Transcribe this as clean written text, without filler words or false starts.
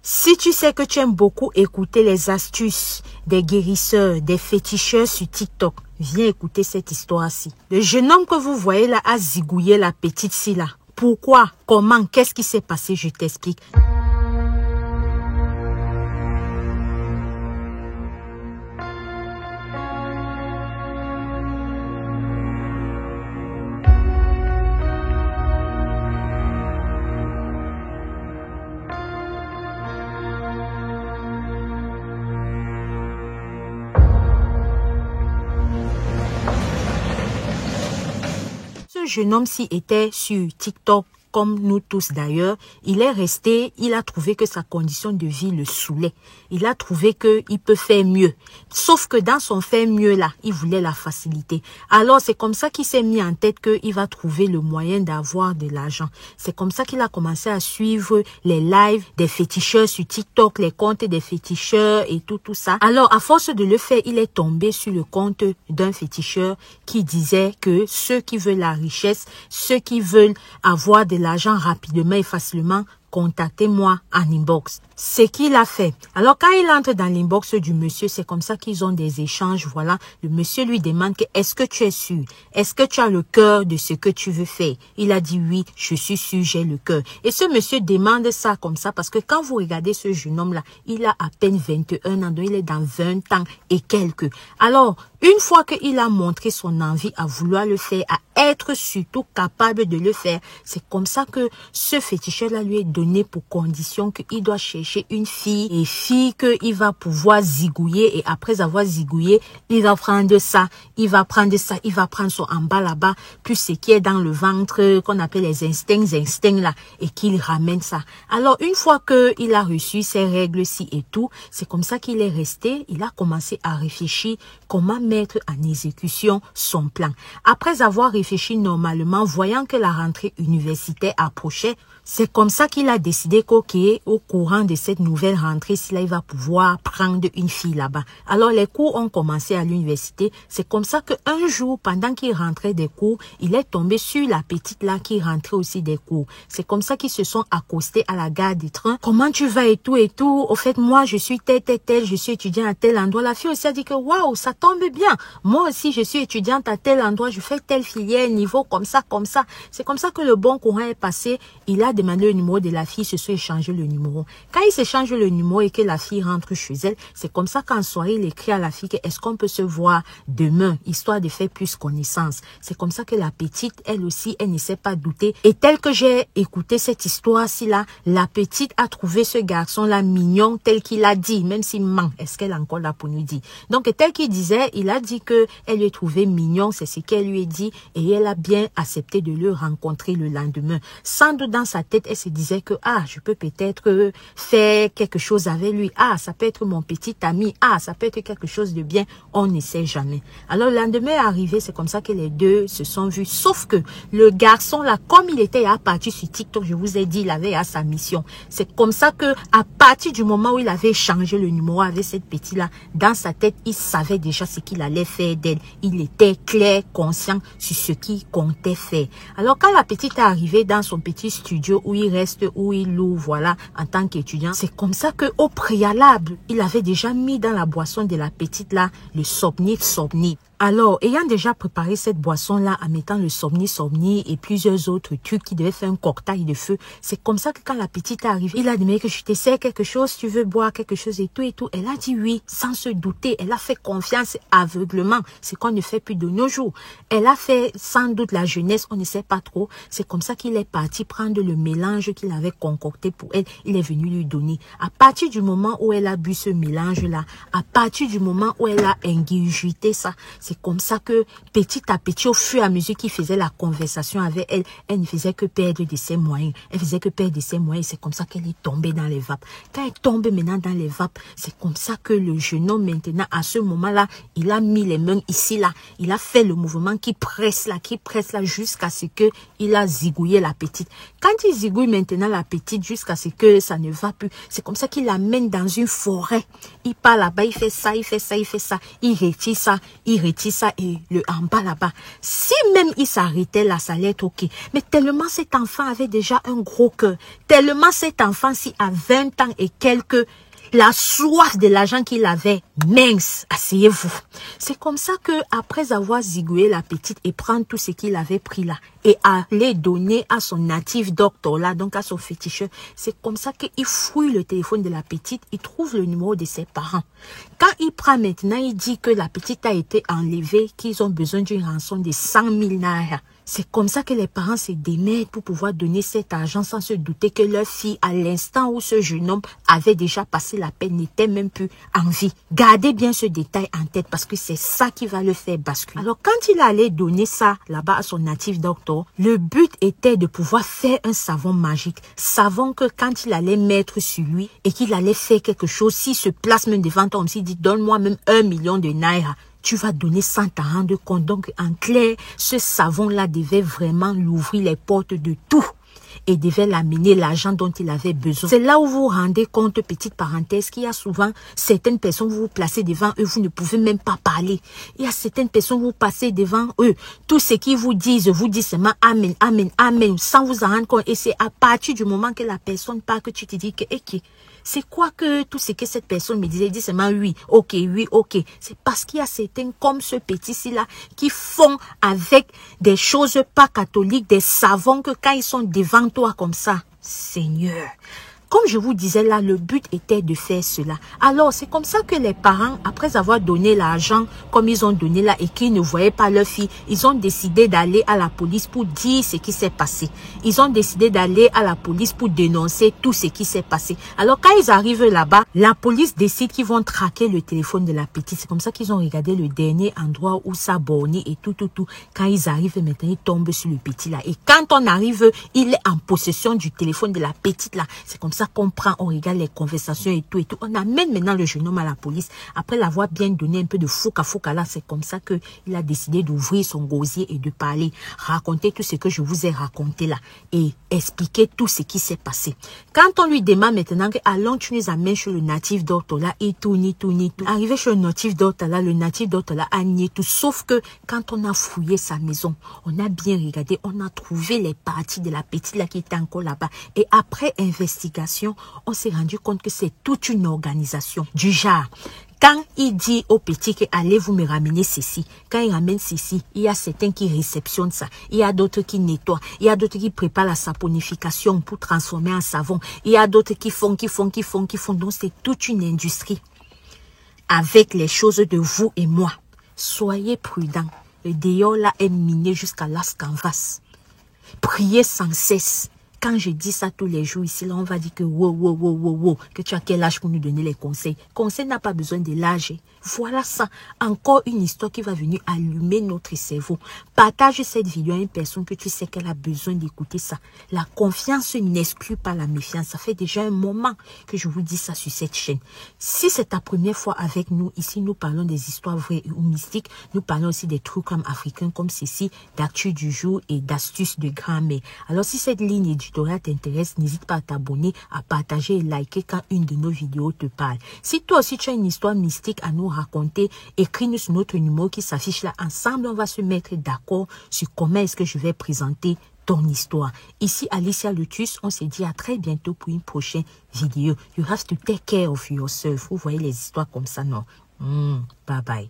Si tu sais que tu aimes beaucoup écouter les astuces des guérisseurs, des féticheurs sur TikTok, viens écouter cette histoire-ci. Le jeune homme que vous voyez là a zigouillé la petite-ci là. Pourquoi? Comment? Qu'est-ce qui s'est passé? Je t'explique. Ce jeune homme-ci était sur TikTok, comme nous tous d'ailleurs. Il est resté, il a trouvé que sa condition de vie le saoulait. Il a trouvé qu'il peut faire mieux. Sauf que dans son faire mieux là, il voulait la facilité. Alors c'est comme ça qu'il s'est mis en tête qu'il va trouver le moyen d'avoir de l'argent. C'est comme ça qu'il a commencé à suivre les lives des féticheurs sur TikTok, les comptes des féticheurs et tout ça. Alors à force de le faire, il est tombé sur le compte d'un féticheur qui disait que ceux qui veulent la richesse, ceux qui veulent avoir de l'argent rapidement et facilement, contactez-moi en inbox. C'est qu'il a fait. Alors, quand il entre dans l'inbox du monsieur, c'est comme ça qu'ils ont des échanges. Voilà, le monsieur lui demande que est-ce que tu es sûr? Est-ce que tu as le cœur de ce que tu veux faire? Il a dit oui, je suis sûr, j'ai le cœur. Et ce monsieur demande ça comme ça parce que quand vous regardez ce jeune homme-là, il a à peine 21 ans, donc il est dans 20 ans et quelques. Alors, une fois qu'il a montré son envie à vouloir le faire, à être surtout capable de le faire, c'est comme ça que ce féticheur-là lui est donné pour condition qu'il doit chercher une fille et fille qu'il va pouvoir zigouiller et après avoir zigouillé, il va prendre ça, il va prendre son en bas là-bas, plus ce qui est dans le ventre qu'on appelle les instincts là et qu'il ramène ça. Alors une fois qu'il a reçu ces règles-ci et tout, c'est comme ça qu'il est resté, il a commencé à réfléchir comment mettre en exécution son plan. Après avoir réfléchi normalement, voyant que la rentrée universitaire approchait, c'est comme ça qu'il a décidé qu'au courant de cette nouvelle rentrée, là, il va pouvoir prendre une fille là-bas. Alors, les cours ont commencé à l'université. C'est comme ça qu'un jour, pendant qu'il rentrait des cours, il est tombé sur la petite là qui rentrait aussi des cours. C'est comme ça qu'ils se sont accostés à la gare des trains. Comment tu vas et tout et tout? Au fait, moi, je suis tel, je suis étudiant à tel endroit. La fille aussi a dit que waouh, ça tombe bien. Moi aussi, je suis étudiante à tel endroit. Je fais telle filière, niveau comme ça. C'est comme ça que le bon courant est passé. Il a demandé le numéro de la fille, ils se sont échangé le numéro. Quand il s'échange le numéro et que la fille rentre chez elle, c'est comme ça qu'en soirée, il écrit à la fille que est-ce qu'on peut se voir demain, histoire de faire plus connaissance. C'est comme ça que la petite, elle aussi, elle ne s'est pas doutée. Et tel que j'ai écouté cette histoire-ci là, la petite a trouvé ce garçon-là mignon tel qu'il a dit, même s'il ment. Est-ce qu'elle est encore là pour nous dire? Donc, tel qu'il disait, il a dit que elle lui trouvait mignon, c'est ce qu'elle lui a dit, et elle a bien accepté de le rencontrer le lendemain. Sans doute dans sa tête, elle se disait que je peux peut-être faire quelque chose avec lui. Ça peut être mon petit ami. Ça peut être quelque chose de bien. On ne sait jamais. Alors, le lendemain est arrivé, c'est comme ça que les deux se sont vus. Sauf que le garçon là, comme il était à partir sur TikTok, je vous ai dit, il avait sa mission. C'est comme ça que à partir du moment où il avait changé le numéro avec cette petite là, dans sa tête, il savait déjà ce qu'il allait faire d'elle. Il était clair, conscient sur ce qu'il comptait faire. Alors, quand la petite est arrivée dans son petit studio où il reste, où il loue, voilà, en tant qu'étudiant, c'est comme ça que au préalable, il avait déjà mis dans la boisson de la petite là, le Somnif. Alors, ayant déjà préparé cette boisson-là en mettant le Somni et plusieurs autres trucs qui devaient faire un cocktail de feu, c'est comme ça que quand la petite est arrivée, il a demandé que je te sers quelque chose, tu veux boire quelque chose et tout et tout. Elle a dit oui, sans se douter. Elle a fait confiance aveuglement, ce qu'on ne fait plus de nos jours. Elle a fait sans doute la jeunesse, on ne sait pas trop. C'est comme ça qu'il est parti prendre le mélange qu'il avait concocté pour elle. Il est venu lui donner. À partir du moment où elle a bu ce mélange-là, à partir du moment où elle a ingurgité ça, c'est comme ça que petit à petit, au fur et à mesure qu'il faisait la conversation avec elle, elle ne faisait que perdre de ses moyens. C'est comme ça qu'elle est tombée dans les vapes. Quand elle tombe maintenant dans les vapes, c'est comme ça que le jeune homme maintenant, à ce moment-là, il a mis les mains ici, là. Il a fait le mouvement qui presse là, jusqu'à ce que il a zigouillé la petite. Quand il zigouille maintenant la petite jusqu'à ce que ça ne va plus, c'est comme ça qu'il l'amène dans une forêt. Il part là-bas, il fait ça, il fait ça, il fait ça, il retire ça et le en bas là-bas. Si même il s'arrêtait là, ça allait être ok. Mais tellement cet enfant avait déjà un gros cœur, tellement cet enfant-ci à 20 ans et quelques, la soif de l'argent qu'il avait, mince, asseyez-vous. C'est comme ça que, après avoir zigouillé la petite et prendre tout ce qu'il avait pris là, et aller donner à son natif docteur là, donc à son féticheur, c'est comme ça qu'il fouille le téléphone de la petite, il trouve le numéro de ses parents. Quand il prend maintenant, il dit que la petite a été enlevée, qu'ils ont besoin d'une rançon de 100 000 naira. C'est comme ça que les parents se démerdent pour pouvoir donner cet argent sans se douter que leur fille, à l'instant où ce jeune homme avait déjà passé la peine, n'était même plus en vie. Gardez bien ce détail en tête parce que c'est ça qui va le faire basculer. Alors quand il allait donner ça là-bas à son natif docteur, le but était de pouvoir faire un savon magique. Savon que quand il allait mettre sur lui et qu'il allait faire quelque chose, s'il se place même devant toi, s'il dit donne-moi même 1 million de naira, tu vas donner sans t'en rendre compte. Donc, en clair, ce savon-là devait vraiment lui ouvrir les portes de tout et devait l'amener l'argent dont il avait besoin. C'est là où vous vous rendez compte, petite parenthèse, qu'il y a souvent certaines personnes, vous vous placez devant eux, vous ne pouvez même pas parler. Il y a certaines personnes, vous passez devant eux, tout ce qu'ils vous disent seulement amen, amen, amen, sans vous en rendre compte. Et c'est à partir du moment que la personne parle que tu te dis que, c'est quoi que tout ce que cette personne me disait, il dit seulement oui, ok. C'est parce qu'il y a certains comme ce petit-ci là qui font avec des choses pas catholiques, des savons que quand ils sont devant toi comme ça, Seigneur. Comme je vous disais là, le but était de faire cela. Alors, c'est comme ça que les parents, après avoir donné l'argent, comme ils ont donné là, et qu'ils ne voyaient pas leur fille, ils ont décidé d'aller à la police pour dire ce qui s'est passé. Ils ont décidé d'aller à la police pour dénoncer tout ce qui s'est passé. Alors, quand ils arrivent là-bas, la police décide qu'ils vont traquer le téléphone de la petite. C'est comme ça qu'ils ont regardé le dernier endroit où ça borné et tout. Quand ils arrivent, maintenant, ils tombent sur le petit là. Et quand on arrive, il est en possession du téléphone de la petite là. C'est comme ça qu'on prend, on regarde les conversations et tout. On amène maintenant le jeune homme à la police. Après l'avoir bien donné un peu de fouca là, c'est comme ça qu'il a décidé d'ouvrir son gosier et de parler, raconter tout ce que je vous ai raconté là et expliquer tout ce qui s'est passé. Quand on lui demande maintenant que allons, tu nous amènes chez le natif docteur là, et tout. Arrivé chez le natif docteur là a nié tout, sauf que quand on a fouillé sa maison, on a bien regardé, on a trouvé les parties de la petite là qui était encore là-bas. Et après investigation, on s'est rendu compte que c'est toute une organisation du genre. Quand il dit au petit que allez vous me ramener ceci, quand il ramène ceci, il y a certains qui réceptionnent ça, il y a d'autres qui nettoient, il y a d'autres qui préparent la saponification pour transformer en savon, il y a d'autres qui font. Donc c'est toute une industrie. Avec les choses de vous et moi, soyez prudents. Le dehors là est miné jusqu'à las canvas. Priez sans cesse. Quand je dis ça tous les jours ici, là, on va dire que wow, que tu as quel âge pour nous donner les conseils. Conseil n'a pas besoin de l'âge. Voilà ça. Encore une histoire qui va venir allumer notre cerveau. Partage cette vidéo à une personne que tu sais qu'elle a besoin d'écouter ça. La confiance n'exclut pas la méfiance. Ça fait déjà un moment que je vous dis ça sur cette chaîne. Si c'est ta première fois avec nous, ici nous parlons des histoires vraies ou mystiques. Nous parlons aussi des trucs comme africains comme ceci, d'actu du jour et d'astuces de grand-mère. Alors si cette ligne éditoriale t'intéresse, n'hésite pas à t'abonner, à partager et liker quand une de nos vidéos te parle. Si toi aussi tu as une histoire mystique à nous raconter, écris-nous sur notre numéro qui s'affiche là. Ensemble, on va se mettre d'accord sur comment est-ce que je vais présenter ton histoire. Ici, Alicia Lotus, on se dit à très bientôt pour une prochaine vidéo. You have to take care of yourself. Vous voyez les histoires comme ça, non? Bye bye.